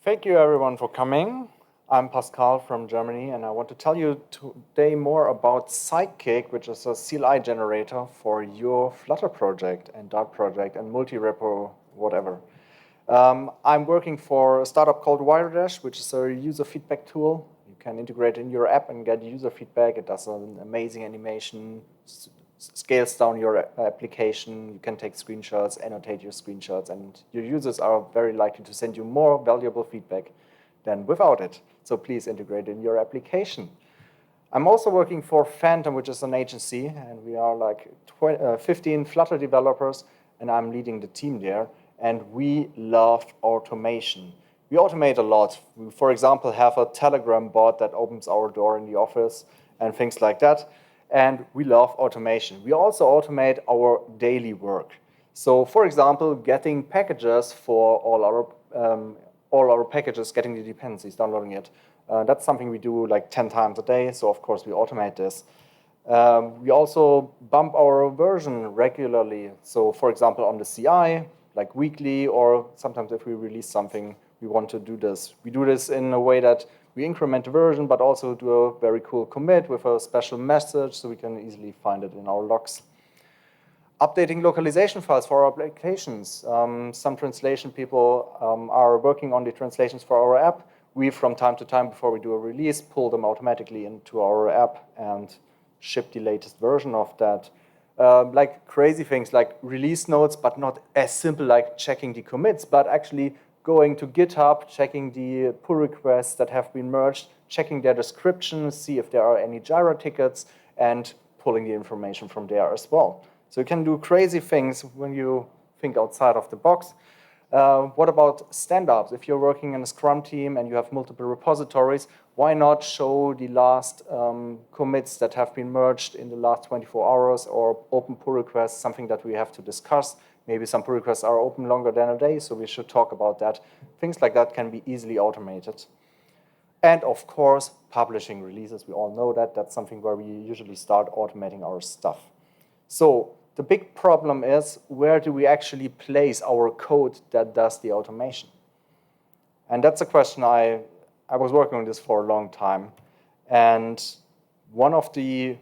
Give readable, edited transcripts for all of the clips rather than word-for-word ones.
Thank you everyone for coming. I'm Pascal from Germany, and I want to tell you today more about Sidekick, which is a CLI generator for your Flutter project and Dart project and multi-repo, whatever. I'm working for a startup called Wiredash, which is a user feedback tool. You can integrate in your app and get user feedback. It does an amazing animation, scales down your application. You can take screenshots, annotate your screenshots, and your users are very likely to send you more valuable feedback than without it. So please integrate in your application. I'm also working for Phantom, which is an agency, and we are like 15 Flutter developers, and I'm leading the team there. And we love automation. We automate a lot. We, for example, have a Telegram bot that opens our door in the office and things like that. And we love automation. We also automate our daily work. So, for example, getting packages for all our packages, getting the dependencies, downloading it. That's something we do like 10 times a day. So, of course, we automate this. We also bump our version regularly. So, for example, on the CI, like weekly, or sometimes if we release something, we want to do this. We do this in a way that we increment the version, but also do a very cool commit with a special message so we can easily find it in our logs. Updating localization files for our applications. Some translation people are working on the translations for our app. We, from time to time, before we do a release, pull them automatically into our app and ship the latest version of that. Like crazy things like release notes, but not as simple like checking the commits, but actually going to GitHub, checking the pull requests that have been merged, checking their descriptions, see if there are any Jira tickets, and pulling the information from there as well. So you can do crazy things when you think outside of the box. What about stand-ups? If you're working in a Scrum team and you have multiple repositories, why not show the last commits that have been merged in the last 24 hours or open pull requests, something that we have to discuss. Maybe some pull requests are open longer than a day, so we should talk about that. Things like that can be easily automated. And of course, publishing releases. We all know that. That's something where we usually start automating our stuff. So the big problem is, where do we actually place our code that does the automation? And that's a question I was working on this for a long time. And one of the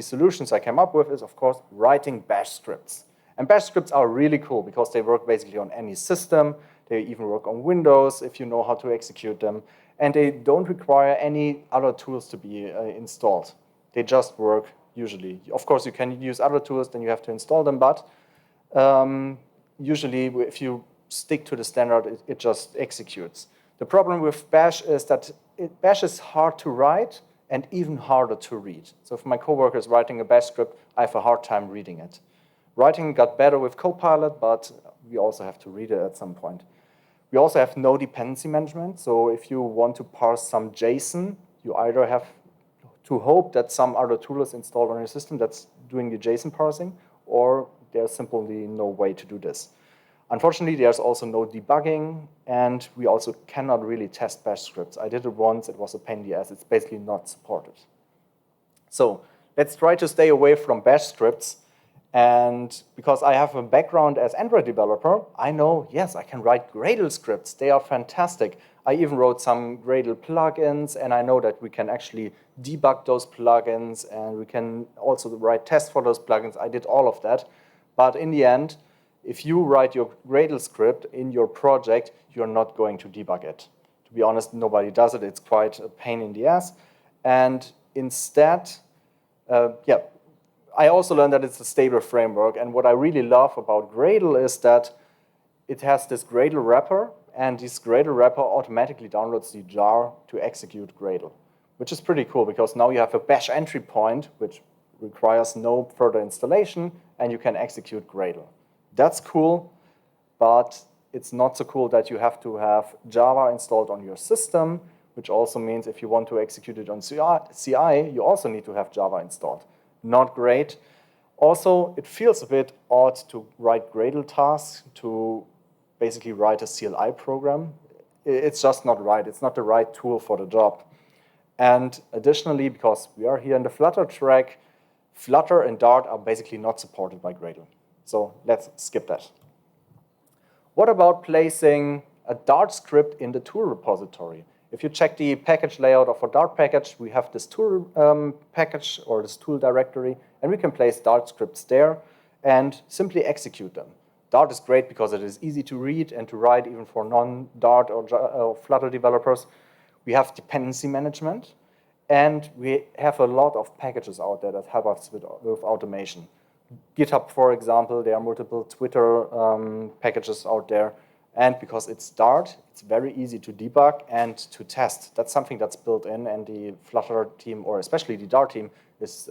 solutions I came up with is, of course, writing bash scripts. And bash scripts are really cool because they work basically on any system. They even work on Windows if you know how to execute them. And they don't require any other tools to be installed. They just work usually. Of course, you can use other tools, then you have to install them. But usually, if you stick to the standard, it just executes. The problem with bash is that bash is hard to write and even harder to read. So if my coworker is writing a bash script, I have a hard time reading it. Writing got better with Copilot, but we also have to read it at some point. We also have no dependency management. So if you want to parse some JSON, you either have to hope that some other tool is installed on your system that's doing the JSON parsing, or there's simply no way to do this. Unfortunately, there's also no debugging, and we also cannot really test bash scripts. I did it once. It was a pain in the ass. It's basically not supported. So let's try to stay away from bash scripts. And because I have a background as Android developer, I know, yes, I can write Gradle scripts. They are fantastic. I even wrote some Gradle plugins, and I know that we can actually debug those plugins, and we can also write tests for those plugins. I did all of that. But in the end, if you write your Gradle script in your project, you're not going to debug it. To be honest, nobody does it. It's quite a pain in the ass. And instead, I also learned that it's a stable framework. And what I really love about Gradle is that it has this Gradle wrapper, and this Gradle wrapper automatically downloads the jar to execute Gradle, which is pretty cool because now you have a bash entry point, which requires no further installation, and you can execute Gradle. That's cool, but it's not so cool that you have to have Java installed on your system, which also means if you want to execute it on CI, you also need to have Java installed. Not great. Also, it feels a bit odd to write Gradle tasks to basically write a CLI program. It's just not right. It's not the right tool for the job. And additionally, because we are here in the Flutter track, Flutter and Dart are basically not supported by Gradle. So let's skip that. What about placing a Dart script in the tool repository. If you check the package layout of a Dart package, we have this tool package or this tool directory, and we can place Dart scripts there and simply execute them. Dart is great because it is easy to read and to write even for non-Dart or Flutter developers. We have dependency management, and we have a lot of packages out there that help us with automation. GitHub, for example, there are multiple Twitter packages out there. And because it's Dart, it's very easy to debug and to test. That's something that's built in, and the Flutter team, or especially the Dart team, is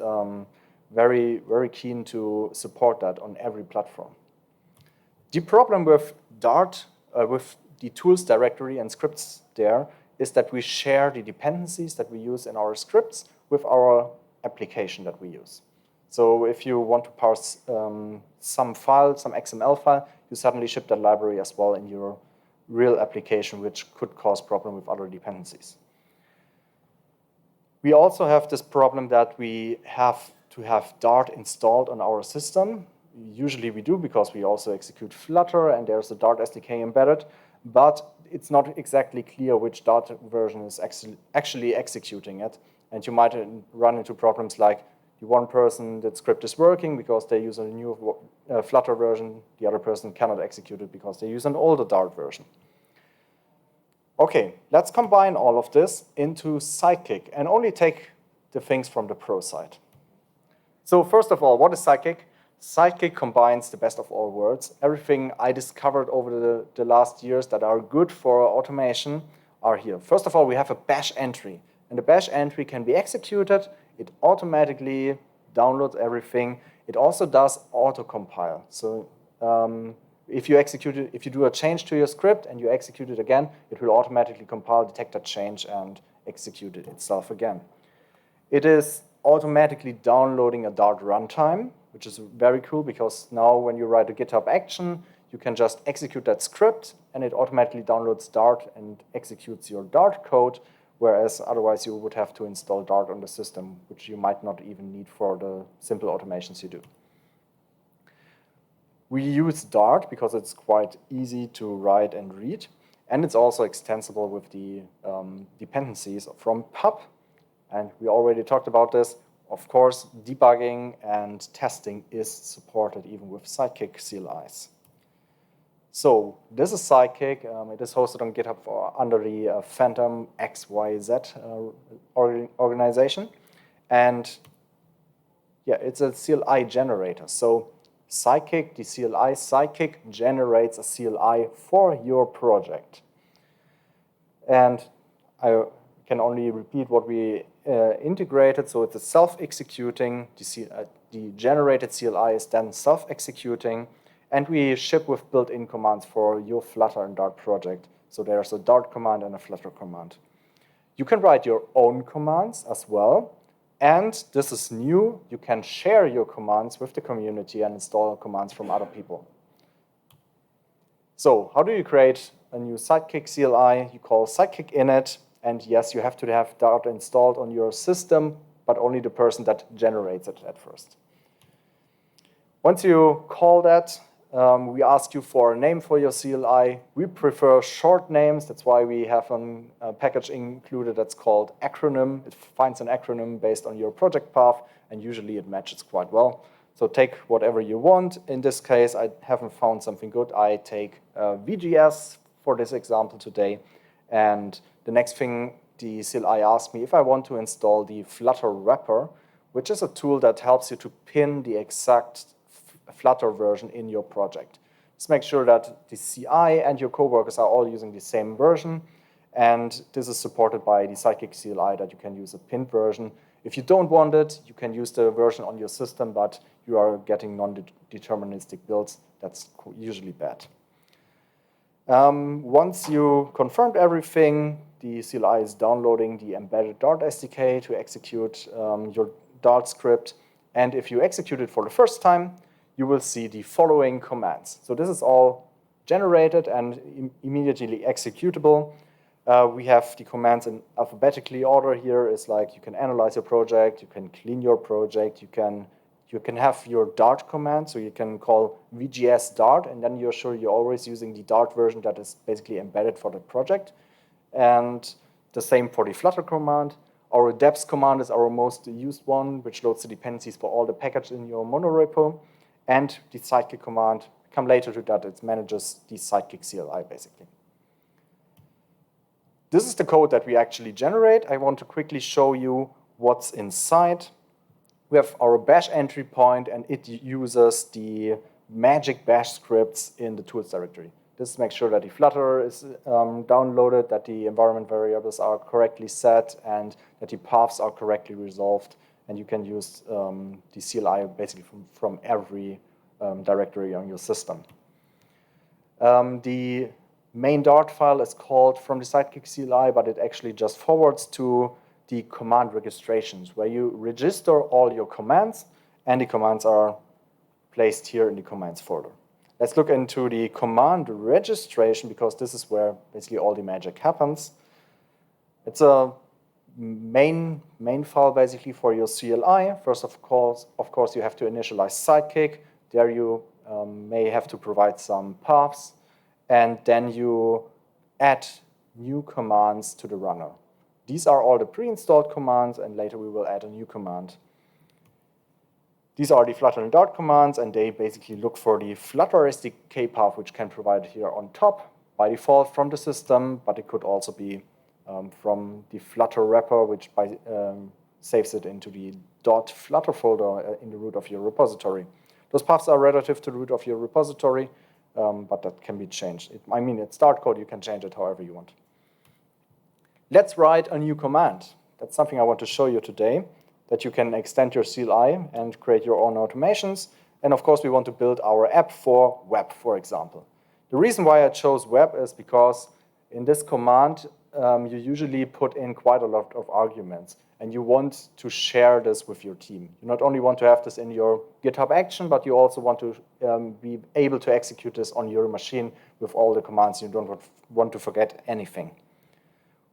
very, very keen to support that on every platform. The problem with Dart, with the tools directory and scripts there, is that we share the dependencies that we use in our scripts with our application that we use. So if you want to parse some file, some XML file, you suddenly ship that library as well in your real application, which could cause problem with other dependencies. We also have this problem that we have to have Dart installed on our system. Usually we do because we also execute Flutter and there's a Dart SDK embedded, but it's not exactly clear which Dart version is actually executing it. And you might run into problems like the one person, that script is working because they use a new Flutter version. The other person cannot execute it because they use an older Dart version. Okay, let's combine all of this into Sidekick and only take the things from the pro side. So first of all, what is Sidekick? Sidekick combines the best of all worlds. Everything I discovered over the last years that are good for automation are here. First of all, we have a bash entry. And the bash entry can be executed. It automatically downloads everything. It also does auto-compile. So if you do a change to your script and you execute it again, it will automatically compile, detect that change, and execute it itself again. It is automatically downloading a Dart runtime, which is very cool because now when you write a GitHub action, you can just execute that script and it automatically downloads Dart and executes your Dart code, whereas otherwise you would have to install Dart on the system, which you might not even need for the simple automations you do. We use Dart because it's quite easy to write and read, and it's also extensible with the dependencies from pub. And we already talked about this. Of course, debugging and testing is supported even with Sidekick CLIs. So this is Sidekick. It is hosted on GitHub under the Phantom XYZ organization. And yeah, it's a CLI generator. So Sidekick, the CLI, Sidekick generates a CLI for your project. And I can only repeat what we integrated. So it's a self-executing. The generated CLI is then self-executing. And we ship with built-in commands for your Flutter and Dart project. So there's a Dart command and a Flutter command. You can write your own commands as well. And this is new. You can share your commands with the community and install commands from other people. So how do you create a new Sidekick CLI? You call Sidekick init. And yes, you have to have Dart installed on your system, but only the person that generates it at first. Once you call that, we ask you for a name for your CLI. We prefer short names. That's why we have a package included that's called acronym. It finds an acronym based on your project path, and usually it matches quite well. So take whatever you want. In this case, I haven't found something good. I take VGS for this example today. And the next thing the CLI asks me if I want to install the Flutter wrapper, which is a tool that helps you to pin the exact Flutter version in your project. Just make sure that the CI and your coworkers are all using the same version. And this is supported by the Sidekick CLI that you can use a pinned version. If you don't want it, you can use the version on your system, but you are getting non-deterministic builds. That's usually bad. Once you confirmed everything, the CLI is downloading the embedded Dart SDK to execute your Dart script. And if you execute it for the first time, you will see the following commands. So this is all generated and immediately executable. We have the commands in alphabetically order here. It's like you can analyze your project, you can clean your project, you can You can have your Dart command, so you can call VGS Dart, and then you're sure you're always using the Dart version that is basically embedded for the project. And the same for the Flutter command. Our deps command is our most used one, which loads the dependencies for all the packages in your monorepo. And the sidekick command, come later to that, it manages the sidekick CLI, basically. This is the code that we actually generate. I want to quickly show you what's inside. We have our bash entry point, and it uses the magic bash scripts in the tools directory. This makes sure that the Flutter is downloaded, that the environment variables are correctly set, and that the paths are correctly resolved. And you can use the CLI basically from every directory on your system. The main Dart file is called from the sidekick CLI, but it actually just forwards to the command registrations, where you register all your commands, and the commands are placed here in the commands folder. Let's look into the command registration, because this is where basically all the magic happens. It's a main file basically for your CLI. First, of course, you have to initialize sidekick. There you may have to provide some paths, and then you add new commands to the runner. These are all the pre-installed commands, and later we will add a new command. These are the Flutter and Dart commands, and they basically look for the Flutter SDK path, which can provide here on top by default from the system, but it could also be from the Flutter wrapper, which saves it into the .flutter folder in the root of your repository. Those paths are relative to the root of your repository, but that can be changed. It's Dart code, you can change it however you want. Let's write a new command. That's something I want to show you today, that you can extend your CLI and create your own automations. And of course, we want to build our app for web, for example. The reason why I chose web is because in this command, you usually put in quite a lot of arguments, and you want to share this with your team. You not only want to have this in your GitHub action, but you also want to be able to execute this on your machine with all the commands. You don't want to forget anything.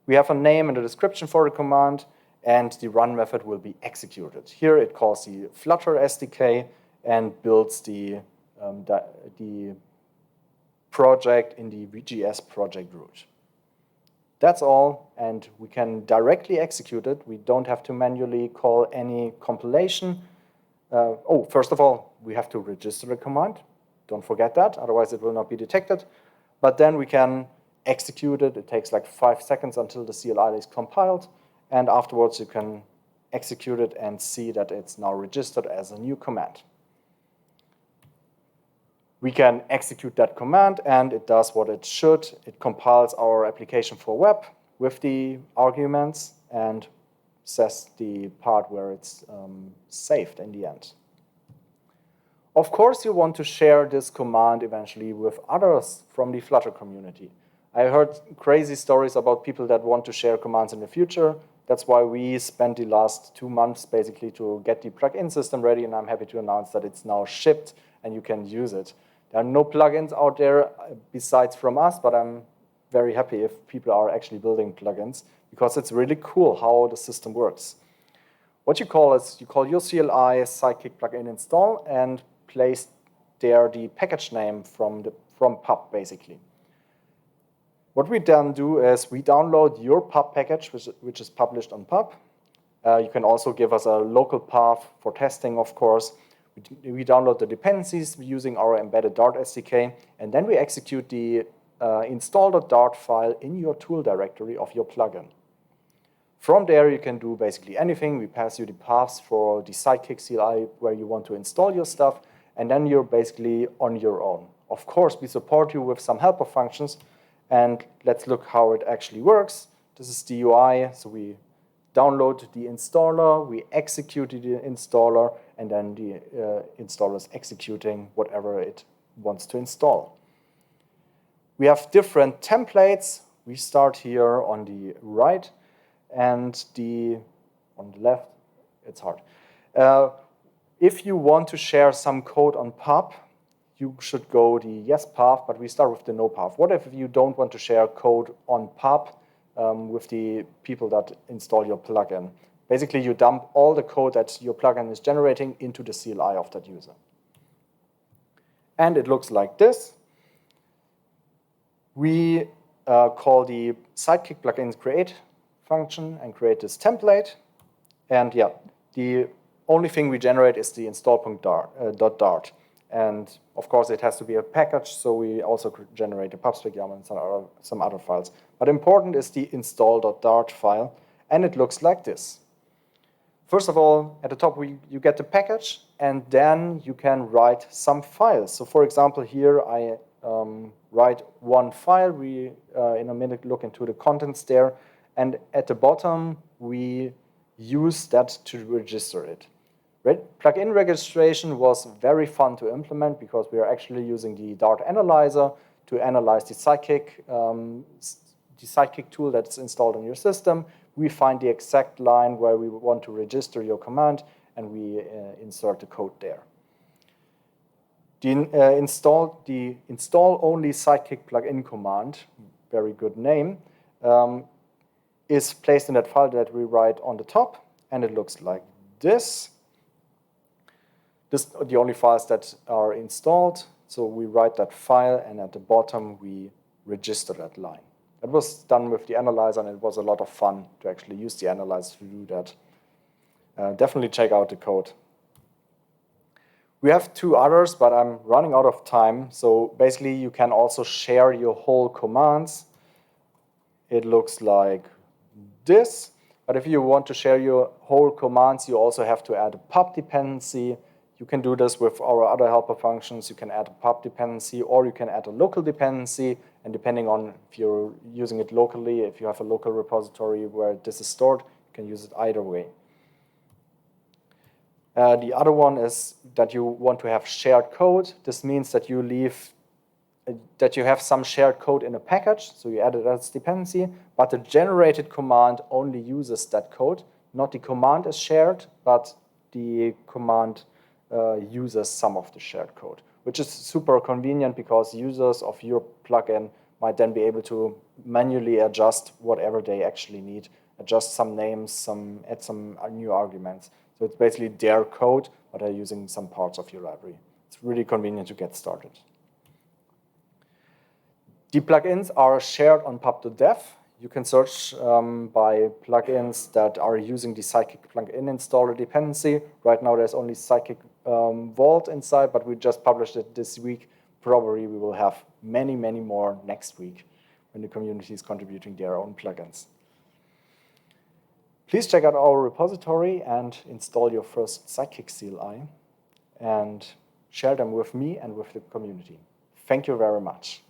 We have a name and a description for the command, and the run method will be executed. Here it calls the Flutter SDK and builds the project in the VGS project root. That's all, and we can directly execute it. We don't have to manually call any compilation. First of all, we have to register the command. Don't forget that, otherwise it will not be detected. But then we can execute it. It takes like 5 seconds until the CLI is compiled, and afterwards you can execute it and see that it's now registered as a new command. We can execute that command, and it does what it should. It compiles our application for web with the arguments and says the part where it's saved in the end. Of course, you want to share this command eventually with others from the Flutter community. I heard crazy stories about people that want to share commands in the future. That's why we spent the last 2 months basically to get the plugin system ready, and I'm happy to announce that it's now shipped and you can use it. There are no plugins out there besides from us, but I'm very happy if people are actually building plugins, because it's really cool how the system works. What you call is, you call your CLI sidekick plugin install and place there the package name from pub, basically. What we then do is we download your pub package, which is published on pub. You can also give us a local path for testing, of course. We download the dependencies using our embedded Dart SDK, and then we execute the install.dart file in your tool directory of your plugin. From there, you can do basically anything. We pass you the paths for the sidekick CLI where you want to install your stuff, and then you're basically on your own. Of course, we support you with some helper functions, and let's look how it actually works. This is the UI, so we download the installer, we execute the installer, and then the installer is executing whatever it wants to install. We have different templates. We start here on the right, and on the left, it's hard. If you want to share some code on pub, you should go the yes path, but we start with the no path. What if you don't want to share code on pub with the people that install your plugin? Basically, you dump all the code that your plugin is generating into the CLI of that user. And it looks like this. We call the sidekick plugin create function and create this template. And yeah, the only thing we generate is the install.dart. And of course, it has to be a package, so we also generate a pubspec YAML and some other files. But important is the install.dart file, and it looks like this. First of all, at the top, you get the package, and then you can write some files. So for example, here I write one file. We, in a minute, look into the contents there. And at the bottom, we use that to register it. Plugin registration was very fun to implement because we are actually using the Dart analyzer to analyze the sidekick tool that's installed on your system. We find the exact line where we want to register your command, and we insert the code there. The install only sidekick plugin command, very good name, is placed in that file that we write on the top, and it looks like this. This are the only files that are installed, so we write that file, and at the bottom we register that line. It was done with the analyzer, and it was a lot of fun to actually use the analyzer to do that. Definitely check out the code. We have two others, but I'm running out of time. So basically, you can also share your whole commands. It looks like this. But if you want to share your whole commands, you also have to add a pub dependency. You can do this with our other helper functions. You can add a pub dependency, or you can add a local dependency. And depending on if you're using it locally, if you have a local repository where this is stored, you can use it either way. The other one is that you want to have shared code. This means that you have some shared code in a package, so you add it as dependency, but the generated command only uses that code. Not the command is shared, but the command uses some of the shared code, which is super convenient because users of your plugin might then be able to manually adjust whatever they actually need, adjust some names, add some new arguments. So it's basically their code, but they're using some parts of your library. It's really convenient to get started. The plugins are shared on pub.dev. You can search by plugins that are using the sidekick plugin installer dependency. Right now, there's only sidekick Vault inside, but we just published it this week. Probably we will have many, many more next week when the community is contributing their own plugins. Please check out our repository and install your first sidekick CLI and share them with me and with the community. Thank you very much.